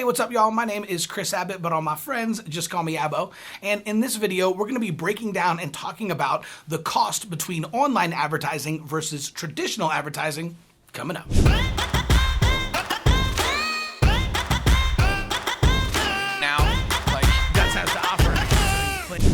Hey, what's up, y'all? My name is Chris Abbott, but all my friends just call me Abbo. And in this video, we're going to be breaking down and talking about the cost between online advertising versus traditional advertising coming up.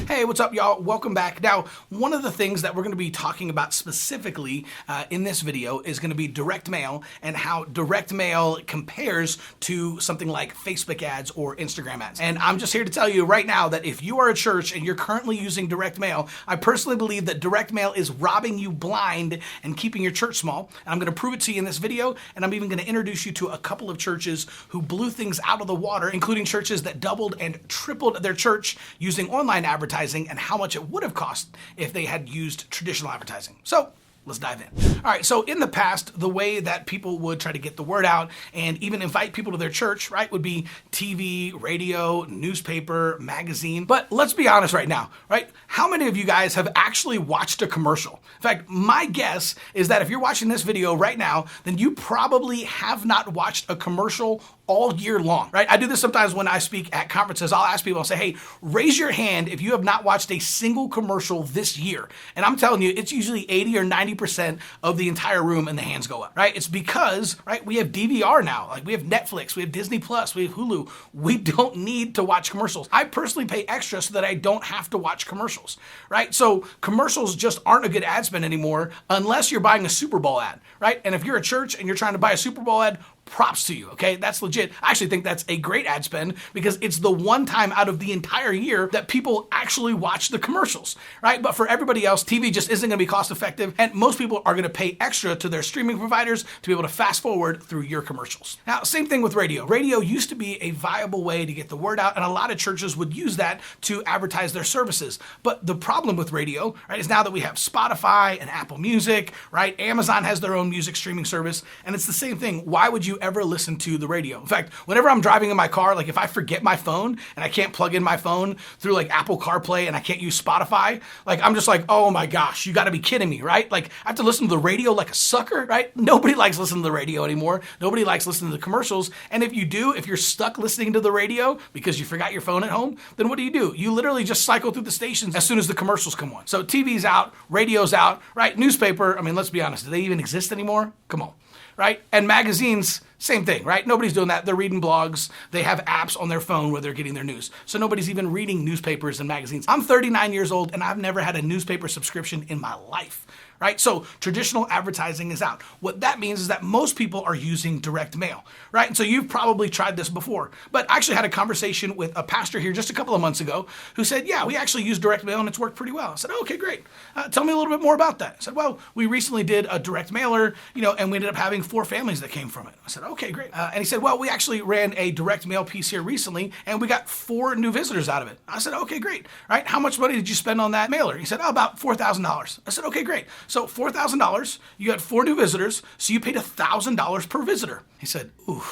Hey, what's up, y'all? Welcome back. Now, one of the things that we're going to be talking about specifically in this video is going to be direct mail and how direct mail compares to something like Facebook ads or Instagram ads. And I'm just here to tell you right now that if you are a church and you're currently using direct mail, I personally believe that direct mail is robbing you blind and keeping your church small. And I'm going to prove it to you in this video, and I'm even going to introduce you to a couple of churches who blew things out of the water, including churches that doubled and tripled their church using online advertising and how much it would have cost if they had used traditional advertising. So let's dive in. All right, so in the past, the way that people would try to get the word out and even invite people to their church, right, would be TV, radio, newspaper, magazine. But let's be honest right now, right? How many of you guys have actually watched a commercial? In fact, my guess is that if you're watching this video right now, then you probably have not watched a commercial all year long, right? I do this sometimes when I speak at conferences. I'll ask people, I'll say, hey, raise your hand if you have not watched a single commercial this year. And I'm telling you, it's usually 80 or 90% of the entire room and the hands go up, right? It's because, right, we have DVR now. Like we have Netflix, we have Disney Plus, we have Hulu. We don't need to watch commercials. I personally pay extra so that I don't have to watch commercials, right? So commercials just aren't a good ad spend anymore unless you're buying a Super Bowl ad, right? And if you're a church and you're trying to buy a Super Bowl ad, props to you, okay? That's legit. I actually think that's a great ad spend because it's the one time out of the entire year that people actually watch the commercials, right? But for everybody else, TV just isn't gonna be cost effective, and most people are gonna pay extra to their streaming providers to be able to fast forward through your commercials. Now, same thing with radio. Radio used to be a viable way to get the word out, and a lot of churches would use that to advertise their services. But the problem with radio, right, is now that we have Spotify and Apple Music, right? Amazon has their own music streaming service, and it's the same thing. Why would you ever listen to the radio? In fact, whenever I'm driving in my car, like if I forget my phone and I can't plug in my phone through like Apple CarPlay and I can't use Spotify, like I'm just like, oh my gosh, you gotta be kidding me, right? Like I have to listen to the radio like a sucker, right? Nobody likes listening to the radio anymore. Nobody likes listening to the commercials. And if you do, if you're stuck listening to the radio because you forgot your phone at home, then what do? You literally just cycle through the stations as soon as the commercials come on. So TV's out, radio's out, right? Newspaper, I mean, let's be honest, do they even exist anymore? Come on. Right? And magazines, same thing, right? Nobody's doing that. They're reading blogs. They have apps on their phone where they're getting their news. So nobody's even reading newspapers and magazines. I'm 39 years old and I've never had a newspaper subscription in my life, right? So traditional advertising is out. What that means is that most people are using direct mail, right? And so you've probably tried this before, but I actually had a conversation with a pastor here just a couple of months ago who said, yeah, we actually use direct mail and it's worked pretty well. I said, oh, okay, great. Tell me a little bit more about that. I said, well, we recently did a direct mailer, and we ended up having 4 families that came from it. I said, okay, great. And he said, well, we actually ran a direct mail piece here recently and we got 4 new visitors out of it. I said, okay, great. Right? How much money did you spend on that mailer? He said, oh, about $4,000. I said, okay, great. So $4,000, you got 4 new visitors, so you paid $1,000 per visitor. He said, ooh.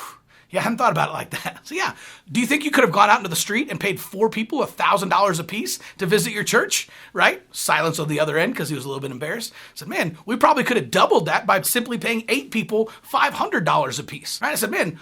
Yeah, I hadn't thought about it like that. So yeah, do you think you could have gone out into the street and paid 4 people $1,000 a piece to visit your church? Right? Silence on the other end because he was a little bit embarrassed. I said, man, we probably could have doubled that by simply paying 8 people $500 a piece. Right? I said, man,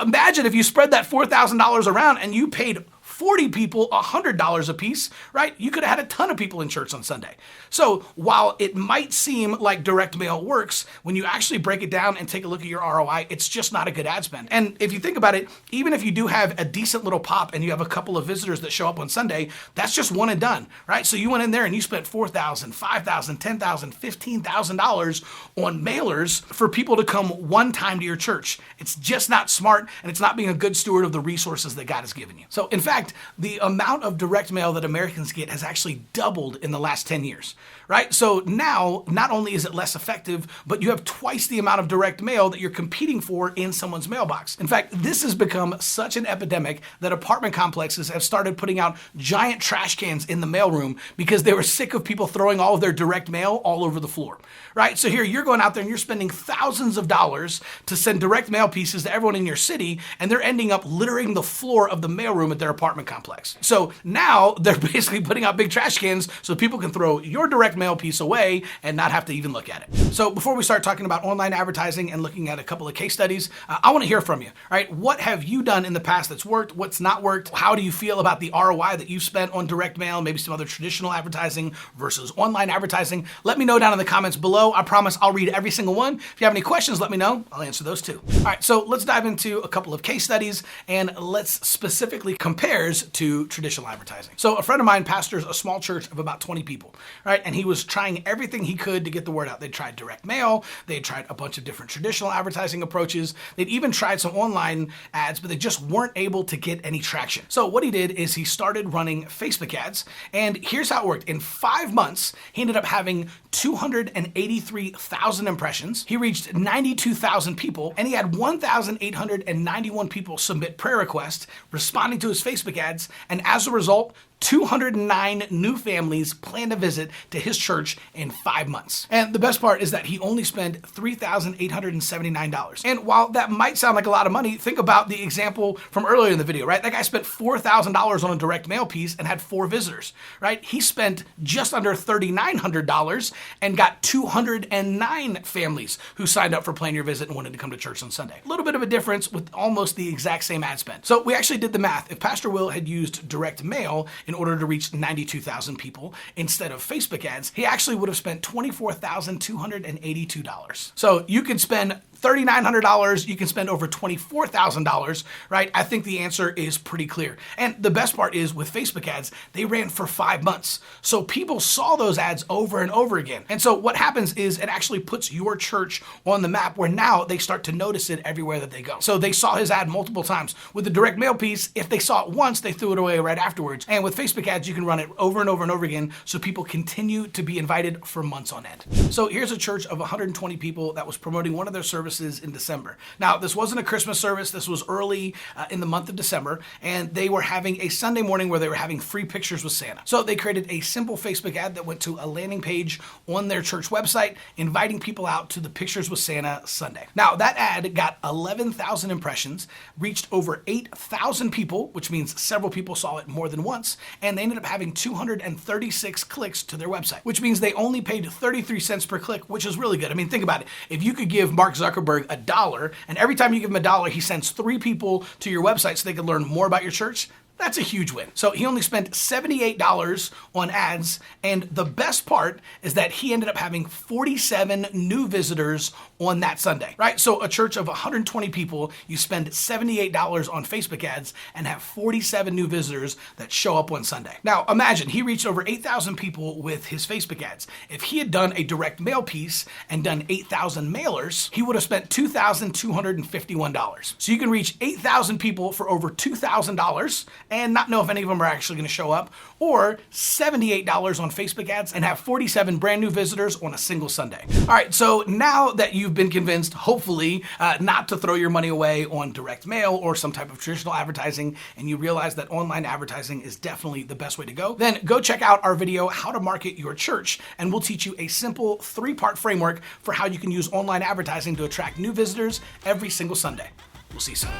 imagine if you spread that $4,000 around and you paid 40 people $100 a piece, right? You could have had a ton of people in church on Sunday. So while it might seem like direct mail works, when you actually break it down and take a look at your ROI, it's just not a good ad spend. And if you think about it, even if you do have a decent little pop and you have a couple of visitors that show up on Sunday, that's just one and done, right? So you went in there and you spent $4,000, $5,000, $10,000, $15,000 on mailers for people to come one time to your church. It's just not smart, and it's not being a good steward of the resources that God has given you. So in fact, the amount of direct mail that Americans get has actually doubled in the last 10 years, right? So now, not only is it less effective, but you have twice the amount of direct mail that you're competing for in someone's mailbox. In fact, this has become such an epidemic that apartment complexes have started putting out giant trash cans in the mailroom because they were sick of people throwing all of their direct mail all over the floor, right? So here you're going out there and you're spending thousands of dollars to send direct mail pieces to everyone in your city, and they're ending up littering the floor of the mailroom at their apartment apartment complex. So now they're basically putting out big trash cans so people can throw your direct mail piece away and not have to even look at it. So before we start talking about online advertising and looking at a couple of case studies, I want to hear from you. All right, what have you done in the past that's worked? What's not worked? How do you feel about the ROI that you've spent on direct mail, maybe some other traditional advertising versus online advertising? Let me know down in the comments below. I promise I'll read every single one. If you have any questions, let me know. I'll answer those too. All right, so let's dive into a couple of case studies and let's specifically compares to traditional advertising. So a friend of mine pastors a small church of about 20 people, right? And he was trying everything he could to get the word out. They tried direct mail. They tried a bunch of different traditional advertising approaches. They'd even tried some online ads, but they just weren't able to get any traction. So what he did is he started running Facebook ads, and here's how it worked. In 5 months, he ended up having 283,000 impressions. He reached 92,000 people, and he had 1,891 people submit prayer requests responding to his Facebook ads, and as a result, 209 new families plan to visit to his church in 5 months. And the best part is that he only spent $3,879. And while that might sound like a lot of money, think about the example from earlier in the video, right? That guy spent $4,000 on a direct mail piece and had 4 visitors, right? He spent just under $3,900 and got 209 families who signed up for Plan Your Visit and wanted to come to church on Sunday. A little bit of a difference with almost the exact same ad spend. So we actually did the math. If Pastor Will had used direct mail in order to reach 92,000 people instead of Facebook ads, he actually would have spent $24,282. So you can spend $3,900, you can spend over $24,000, right? I think the answer is pretty clear. And the best part is with Facebook ads, they ran for 5 months. So people saw those ads over and over again. And so what happens is it actually puts your church on the map where now they start to notice it everywhere that they go. So they saw his ad multiple times. With the direct mail piece, if they saw it once, they threw it away right afterwards. And with Facebook ads, you can run it over and over and over again so people continue to be invited for months on end. So here's a church of 120 people that was promoting one of their services in December. Now, this wasn't a Christmas service. This was early in the month of December, and they were having a Sunday morning where they were having free pictures with Santa. So they created a simple Facebook ad that went to a landing page on their church website, inviting people out to the Pictures with Santa Sunday. Now, that ad got 11,000 impressions, reached over 8,000 people, which means several people saw it more than once, and they ended up having 236 clicks to their website, which means they only paid 33 cents per click, which is really good. I mean, think about it. If you could give Mark Zuckerberg $1, and every time you give him $1, he sends 3 people to your website so they can learn more about your church, that's a huge win. So he only spent $78 on ads, and the best part is that he ended up having 47 new visitors on that Sunday, right? So a church of 120 people, you spend $78 on Facebook ads and have 47 new visitors that show up on Sunday. Now imagine, he reached over 8,000 people with his Facebook ads. If he had done a direct mail piece and done 8,000 mailers, he would have spent $2,251. So you can reach 8,000 people for over $2,000 and not know if any of them are actually going to show up, or $78 on Facebook ads and have 47 brand new visitors on a single Sunday. All right, so now that you've been convinced, hopefully, not to throw your money away on direct mail or some type of traditional advertising, and you realize that online advertising is definitely the best way to go, then go check out our video, How to Market Your Church, and we'll teach you a simple 3-part framework for how you can use online advertising to attract new visitors every single Sunday. We'll see you soon.